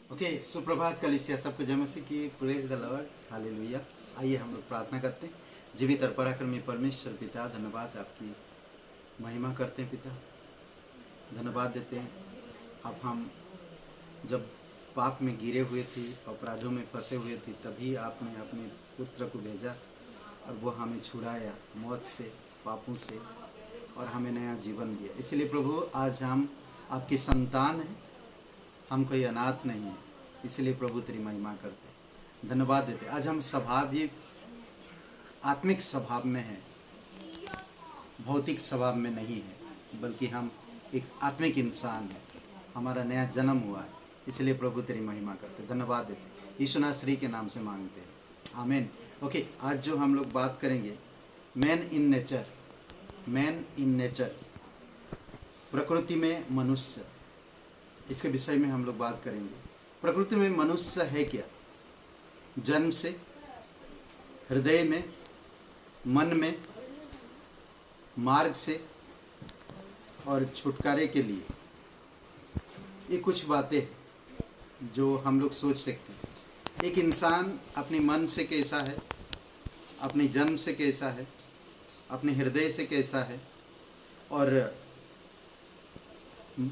Okay, सुप्रभात कलीसिया, सबको जय मसीह की। Praise the Lord, hallelujah. आइए हम लोग प्रार्थना करते हैं। जीवित और पराक्रमी परमेश्वर पिता, धन्यवाद, आपकी महिमा करते हैं पिता, धन्यवाद देते हैं। अब हम जब पाप में गिरे हुए थे, अपराधों में फंसे हुए थे, तभी आपने अपने पुत्र को भेजा और वो हमें छुड़ाया मौत से, पापों से, और हमें नया जीवन दिया। इसलिए प्रभु आज हम आपकी संतान हैं, हम कोई अनाथ नहीं है। इसलिए प्रभु तेरी महिमा करते हैं, धन्यवाद देते हैं। आज हम स्वभाव भी आत्मिक स्वभाव में है, भौतिक स्वभाव में नहीं है, बल्कि हम एक आत्मिक इंसान है, हमारा नया जन्म हुआ है। इसलिए प्रभु तेरी महिमा करते हैं, धन्यवाद देते हैं। यीशु श्री के नाम से मांगते हैं, आमीन। ओके, आज जो हम लोग बात करेंगे, man in nature, man in nature, प्रकृति में मनुष्य, इसके विषय में हम लोग बात करेंगे। प्रकृति में मनुष्य है क्या? जन्म से, हृदय में, मन में, मार्ग से और छुटकारे के लिए, ये कुछ बातें जो हम लोग सोच सकते हैं। एक इंसान अपने मन से कैसा है, अपने जन्म से कैसा है, अपने हृदय से कैसा है, और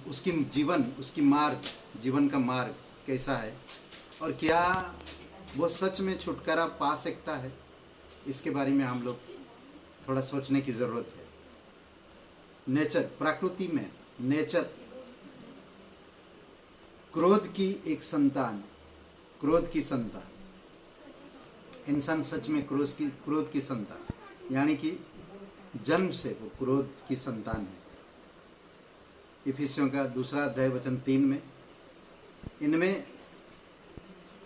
उसकी जीवन, उसकी मार्ग, जीवन का मार्ग कैसा है, और क्या वो सच में छुटकारा पा सकता है, इसके बारे में हम लोग थोड़ा सोचने की ज़रूरत है। नेचर, प्रकृति में नेचर, क्रोध की एक संतान, क्रोध की संतान, इंसान सच में क्रोध की संतान, यानी कि जन्म से वो क्रोध की संतान है। इफिसियों का 2 अध्याय वचन 3 में, इनमें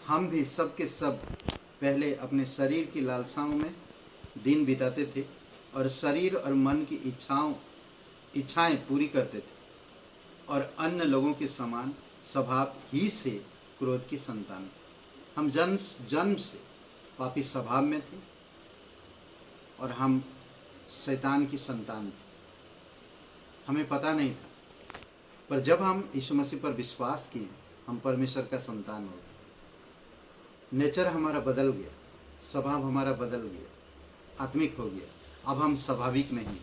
हम भी सब के सब पहले अपने शरीर की लालसाओं में दिन बिताते थे और शरीर और मन की इच्छाएं पूरी करते थे, और अन्य लोगों के समान स्वभाव ही से क्रोध की संतान थे। हम जन्म से पापी स्वभाव में थे और हम शैतान की संतान थे, हमें पता नहीं था। पर जब हम यीशु मसीह पर विश्वास किए, हम परमेश्वर का संतान हो गए। नेचर हमारा बदल गया, स्वभाव हमारा बदल गया, आत्मिक हो गया। अब हम स्वाभाविक नहीं,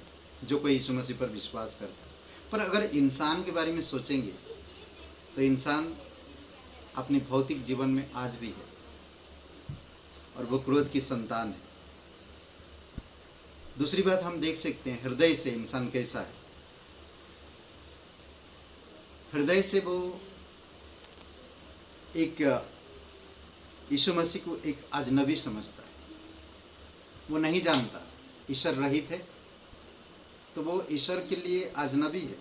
जो कोई यीशु मसीह पर विश्वास करता है। पर अगर इंसान के बारे में सोचेंगे तो इंसान अपने भौतिक जीवन में आज भी है, और वो क्रोध की संतान है। दूसरी बात हम देख सकते हैं, हृदय से इंसान कैसा है। हृदय से वो एक यीशु मसीह को एक अजनबी समझता है, वो नहीं जानता, ईश्वर रहित है, तो वो ईश्वर के लिए अजनबी है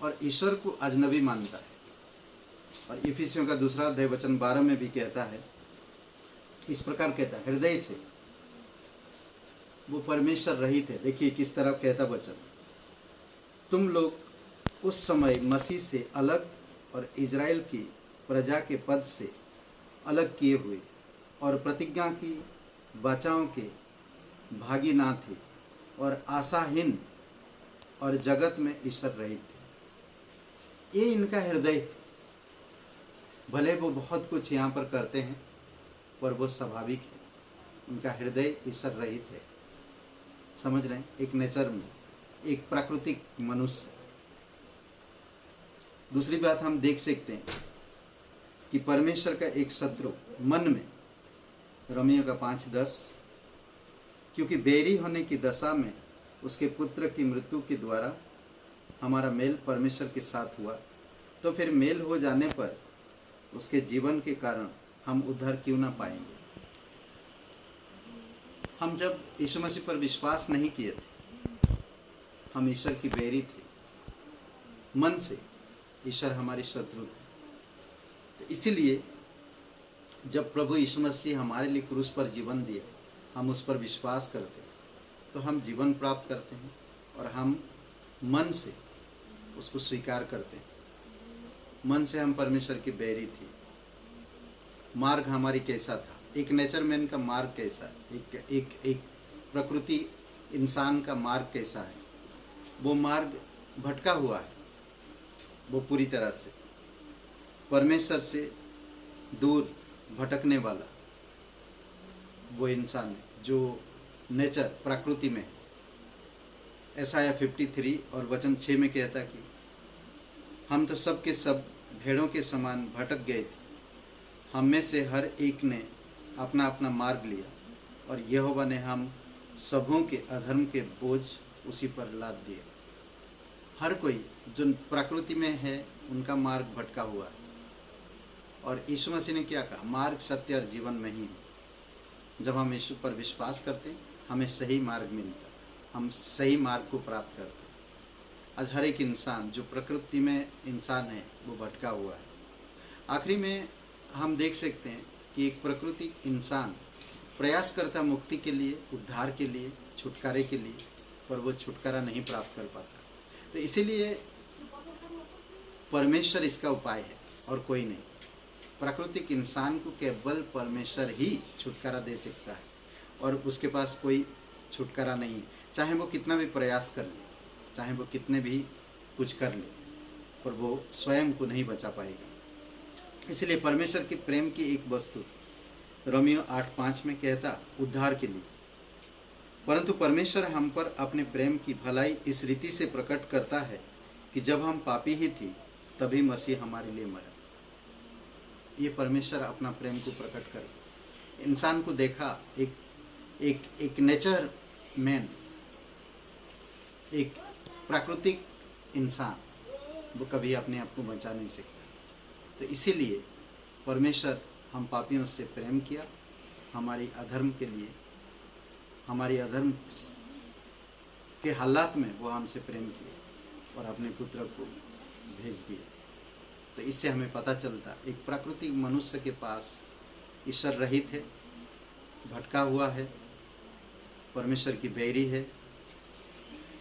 और ईश्वर को अजनबी मानता है। और इफिसियों का 2 अध्याय वचन 12 में भी कहता है, इस प्रकार कहता है, हृदय से वो परमेश्वर रहित है। देखिए किस तरह कहता वचन, तुम लोग उस समय मसीह से अलग और इज़राइल की प्रजा के पद से अलग किए हुए और प्रतिज्ञा की वाचाओं के भागी ना थे, और आशाहीन और जगत में ईश्वर रहित थे। ये इनका हृदय, भले वो बहुत कुछ यहाँ पर करते हैं पर वो स्वाभाविक है, उनका हृदय ईश्वर रहित है। समझ रहे हैं? एक नेचर में, एक प्राकृतिक मनुष्य। दूसरी बात हम देख सकते हैं कि परमेश्वर का एक शत्रु मन में, रोमियो का 5:10, क्योंकि बैरी होने की दशा में उसके पुत्र की मृत्यु के द्वारा हमारा मेल परमेश्वर के साथ हुआ, तो फिर मेल हो जाने पर उसके जीवन के कारण हम उद्धार क्यों ना पाएंगे। हम जब यीशु मसीह पर विश्वास नहीं किए थे, हम ईश्वर की बैरी थे, मन से ईश्वर हमारे शत्रु थे। तो इसीलिए जब प्रभु यीशु मसीह हमारे लिए क्रूस पर जीवन दिए, हम उस पर विश्वास करते हैं, तो हम जीवन प्राप्त करते हैं और हम मन से उसको स्वीकार करते हैं। मन से हम परमेश्वर की बैरी थे। मार्ग हमारी कैसा था, एक नेचरमैन का मार्ग कैसा है, एक प्रकृति इंसान का मार्ग कैसा है, वो मार्ग भटका हुआ है, वो पूरी तरह से। परमेश्वर से दूर भटकने वाला वो इंसान है जो नेचर प्रकृति में। यशायाह 53 और वचन 6 में कहता कि हम तो सब के सब भेड़ों के समान भटक गए थे, हम में से हर एक ने अपना अपना मार्ग लिया और यहोवा ने हम सबों के अधर्म के बोझ उसी पर लाद दिए। हर कोई जो प्रकृति में है उनका मार्ग भटका हुआ है, और यीशु मसीह ने क्या कहा? मार्ग, सत्य और जीवन में ही है। जब हम यीशु पर विश्वास करते हैं हमें सही मार्ग मिलता है, हम सही मार्ग को प्राप्त करते हैं। आज हर एक इंसान जो प्रकृति में इंसान है वो भटका हुआ है। आखिरी में हम देख सकते हैं कि एक प्राकृतिक इंसान प्रयास करता मुक्ति के लिए, उद्धार के लिए, छुटकारे के लिए, पर वो छुटकारा नहीं प्राप्त कर पाता। तो इसीलिए परमेश्वर इसका उपाय है और कोई नहीं। प्राकृतिक इंसान को केवल परमेश्वर ही छुटकारा दे सकता है और उसके पास कोई छुटकारा नहीं है। चाहे वो कितना भी प्रयास कर ले, चाहे वो कितने भी कुछ कर ले, पर वो स्वयं को नहीं बचा पाएगा। इसलिए परमेश्वर के प्रेम की एक वस्तु रोमियो 8:5 में कहता उद्धार के लिए, परंतु परमेश्वर हम पर अपने प्रेम की भलाई इस रीति से प्रकट करता है कि जब हम पापी ही थे तभी मसीह हमारे लिए मरा। ये परमेश्वर अपना प्रेम को प्रकट कर इंसान को देखा। एक नेचर मैन, एक प्राकृतिक इंसान, वो कभी अपने आप को बचा नहीं सकता। तो इसीलिए परमेश्वर हम पापियों से प्रेम किया, हमारी अधर्म के लिए, हमारी अधर्म के हालात में वो हमसे प्रेम किया और अपने पुत्र को भेज दिया। तो इससे हमें पता चलता एक प्राकृतिक मनुष्य के पास ईश्वर रहित है, भटका हुआ है, परमेश्वर की बैरी है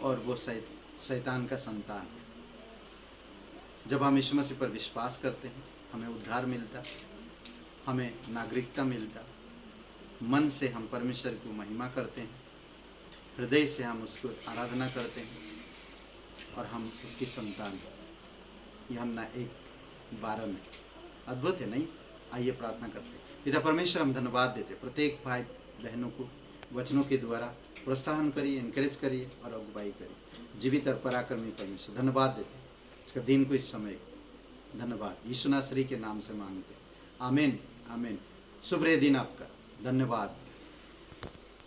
और वो शैतान का संतान है। जब हम यीशु मसीह पर विश्वास करते हैं हमें उद्धार मिलता, हमें नागरिकता मिलता, मन से हम परमेश्वर की महिमा करते हैं, हृदय से हम उसको आराधना करते हैं और हम उसकी संतान हैं। ये हम ना 1:12 में अद्भुत है नहीं? आइए प्रार्थना करते हैं। पिता परमेश्वर, हम धन्यवाद देते प्रत्येक भाई बहनों को वचनों के द्वारा प्रोत्साहन करिए, इनकरेज करिए और अगुवाई करिए। जीवित और पराक्रमी परमेश्वर धन्यवाद देते इसका दिन को, इस समय को धन्यवाद यीशु नासरी के नाम से मांगते। आमीन आमीन। शुभ रहे दिन आपका। धन्यवाद।